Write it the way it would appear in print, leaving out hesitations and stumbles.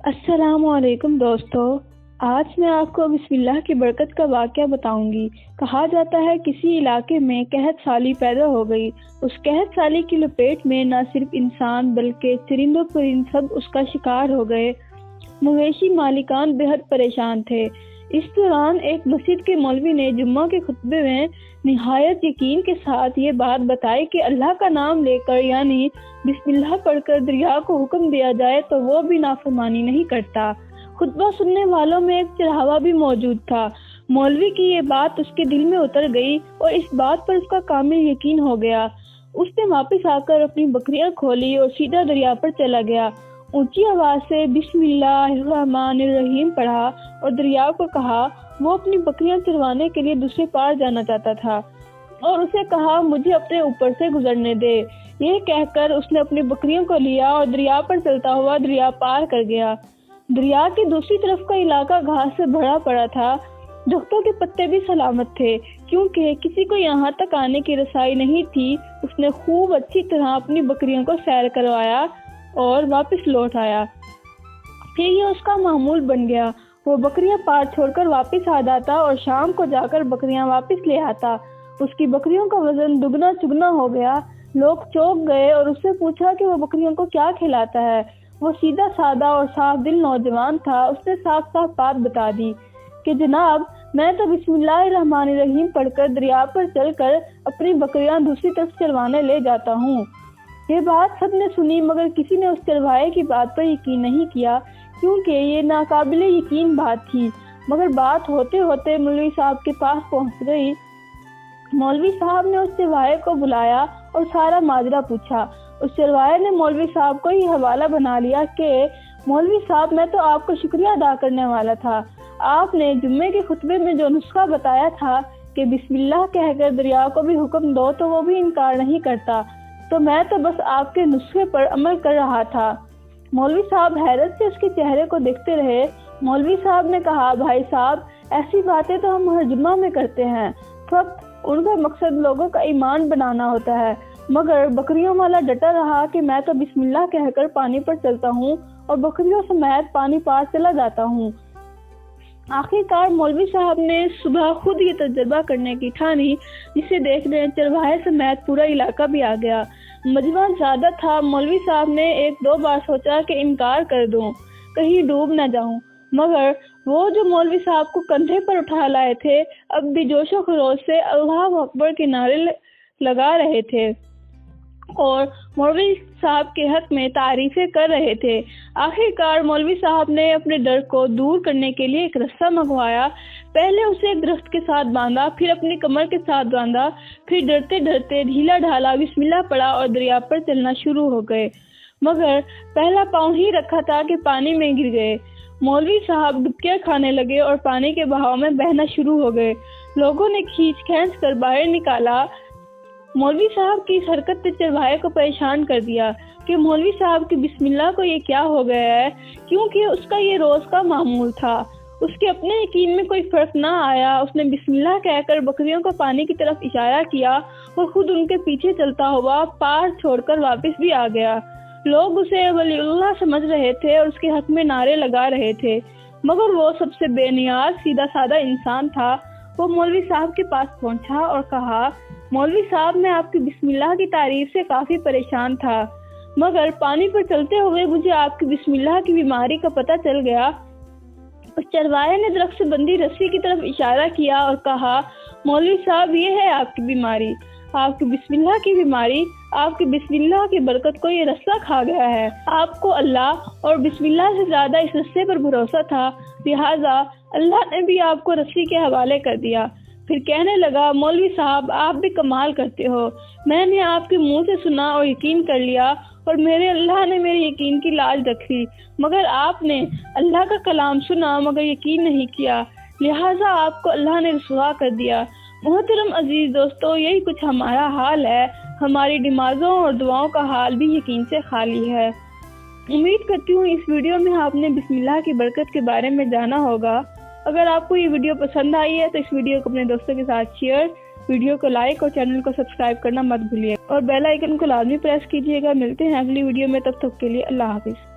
السلام علیکم دوستو، آج میں آپ کو بسم اللہ کی برکت کا واقعہ بتاؤں گی۔ کہا جاتا ہے کسی علاقے میں قحط سالی پیدا ہو گئی۔ اس قحط سالی کی لپیٹ میں نہ صرف انسان بلکہ چرند و پرند سب اس کا شکار ہو گئے۔ مویشی مالکان بے حد پریشان تھے۔ اس دوران ایک مسجد کے مولوی نے جمعہ کے خطبے میں نہایت یقین کے ساتھ یہ بات بتائی کہ اللہ کا نام لے کر یعنی بسم اللہ پڑھ کر دریا کو حکم دیا جائے تو وہ بھی نافرمانی نہیں کرتا۔ خطبہ سننے والوں میں ایک چڑھاوا بھی موجود تھا۔ مولوی کی یہ بات اس کے دل میں اتر گئی اور اس بات پر اس کا کامل یقین ہو گیا۔ اس نے واپس آ کر اپنی بکریاں کھولی اور سیدھا دریا پر چلا گیا۔ اونچی آواز سے بسم اللہ الرحمن الرحیم پڑھا اور دریا کو کہا وہ اپنی بکریاں چروانے کے لیے دوسرے پار جانا چاہتا تھا اور اسے کہا مجھے اپنے اوپر سے گزرنے دے۔ یہ کہہ کر اس نے اپنی بکریوں کو لیا اور دریا پر چلتا ہوا دریا پار کر گیا۔ دریا کی دوسری طرف کا علاقہ گھاس سے بھرا پڑا تھا۔ درختوں کے پتے بھی سلامت تھے کیونکہ کسی کو یہاں تک آنے کی رسائی نہیں تھی۔ اس نے خوب اچھی طرح اپنی بکریوں کو سیر کروایا اور واپس لوٹ آیا۔ پھر یہ اس کا معمول بن گیا۔ وہ بکریاں پار چھوڑ کر واپس آ جاتا اور شام کو جا کر بکریاں واپس لے آتا۔ اس کی بکریوں کا وزن دگنا چگنا ہو گیا۔ لوگ چونک گئے اور اس سے پوچھا کہ وہ بکریوں کو کیا کھلاتا ہے۔ وہ سیدھا سادہ اور صاف دل نوجوان تھا۔ اس نے صاف صاف بات بتا دی کہ جناب میں تو بسم اللہ الرحمن الرحیم پڑھ کر دریا پر چل کر اپنی بکریاں دوسری طرف چروانے لے جاتا ہوں۔ یہ بات سب نے سنی مگر کسی نے اس چرواہے کی بات پر یقین نہیں کیا کیونکہ یہ ناقابل یقین بات تھی۔ مگر بات ہوتے ہوتے مولوی صاحب کے پاس پہنچ گئی۔ مولوی صاحب نے اس چرواہے کو بلایا اور سارا ماجرا پوچھا۔ اس چرواہے نے مولوی صاحب کو یہ حوالہ بنا لیا کہ مولوی صاحب میں تو آپ کو شکریہ ادا کرنے والا تھا۔ آپ نے جمعے کے خطبے میں جو نسخہ بتایا تھا کہ بسم اللہ کہہ کر دریا کو بھی حکم دو تو وہ بھی انکار نہیں کرتا، تو میں تو بس آپ کے نسخے پر عمل کر رہا تھا۔ مولوی صاحب حیرت سے اس کے چہرے کو دیکھتے رہے۔ مولوی صاحب نے کہا بھائی صاحب ایسی باتیں تو ہم ہر جمعہ میں کرتے ہیں، فقط ان کا مقصد لوگوں کا ایمان بنانا ہوتا ہے۔ مگر بکریوں والا ڈٹا رہا کہ میں تو بسم اللہ کہہ کر پانی پر چلتا ہوں اور بکریوں سمیت پانی پار چلا جاتا ہوں۔ آخر کار مولوی صاحب نے صبح خود یہ تجربہ کرنے کی ٹھانی، جسے دیکھنے چرواہے سمیت پورا علاقہ بھی آ گیا۔ مجمع زیادہ تھا۔ مولوی صاحب نے ایک دو بار سوچا کہ انکار کر دوں، کہیں ڈوب نہ جاؤں، مگر وہ جو مولوی صاحب کو کندھے پر اٹھا لائے تھے اب بھی جوش و خروش سے اللہ اکبر کے نعرے لگا رہے تھے اور مولوی صاحب کے حق میں تعریفیں کر رہے تھے۔ آخر کار مولوی صاحب نے اپنے ڈر کو دور کرنے کے لیے ایک رسہ منگوایا۔ پہلے اسے ایک درخت کے ساتھ باندھا، پھر اپنی کمر کے ساتھ باندھا، پھر ڈرتے ڈرتے ڈھیلا ڈھالا بسم اللہ پڑھا اور دریا پر چلنا شروع ہو گئے۔ مگر پہلا پاؤں ہی رکھا تھا کہ پانی میں گر گئے۔ مولوی صاحب ڈبکیاں کھانے لگے اور پانی کے بہاؤ میں بہنا شروع ہو گئے۔ لوگوں نے کھینچ کھینچ کر باہر نکالا۔ مولوی صاحب کی اس حرکت نے چرواہے کو پریشان کر دیا کہ مولوی صاحب کی بسم اللہ کو یہ کیا ہو گیا ہے، کیونکہ اس کا یہ روز کا معمول تھا۔ اس کے اپنے یقین میں کوئی فرق نہ آیا۔ اس نے بسم اللہ کہہ کر بکریوں کو پانی کی طرف اشارہ کیا اور خود ان کے پیچھے چلتا ہوا پار چھوڑ کر واپس بھی آ گیا۔ لوگ اسے ولی اللہ سمجھ رہے تھے اور اس کے حق میں نعرے لگا رہے تھے، مگر وہ سب سے بے نیاز سیدھا سادہ انسان تھا۔ وہ مولوی صاحب کے پاس پہنچا اور کہا مولوی صاحب میں آپ کی بسم اللہ کی تعریف سے کافی پریشان تھا، مگر پانی پر چلتے ہوئے مجھے آپ کی بسم اللہ کی بیماری کا پتہ چل گیا۔ اس چرواہے نے درخت سے بندھی رسی کی طرف اشارہ کیا اور کہا مولوی صاحب یہ ہے آپ کی بیماری، آپ کی بسم اللہ کی بیماری۔ آپ کی بسم اللہ کی برکت کو یہ رسہ کھا گیا ہے۔ آپ کو اللہ اور بسم اللہ سے زیادہ اس رسے پر بھروسہ تھا، لہٰذا اللہ نے بھی آپ کو رسی کے حوالے کر دیا۔ پھر کہنے لگا مولوی صاحب آپ بھی کمال کرتے ہو، میں نے آپ کے منہ سے سنا اور یقین کر لیا اور میرے اللہ نے میرے یقین کی لاج رکھی، مگر آپ نے اللہ کا کلام سنا مگر یقین نہیں کیا، لہٰذا آپ کو اللہ نے رسوا کر دیا۔ محترم عزیز دوستو، یہی کچھ ہمارا حال ہے۔ ہماری نمازوں اور دعاؤں کا حال بھی یقین سے خالی ہے۔ امید کرتی ہوں اس ویڈیو میں آپ نے بسم اللہ کی برکت کے بارے میں جانا ہوگا۔ اگر آپ کو یہ ویڈیو پسند آئی ہے تو اس ویڈیو کو اپنے دوستوں کے ساتھ شیئر، ویڈیو کو لائک اور چینل کو سبسکرائب کرنا مت بھولیے اور بیل آئیکن کو لازمی پریس کیجیے گا۔ ملتے ہیں اگلی ویڈیو میں، تب تک کے لیے اللہ حافظ۔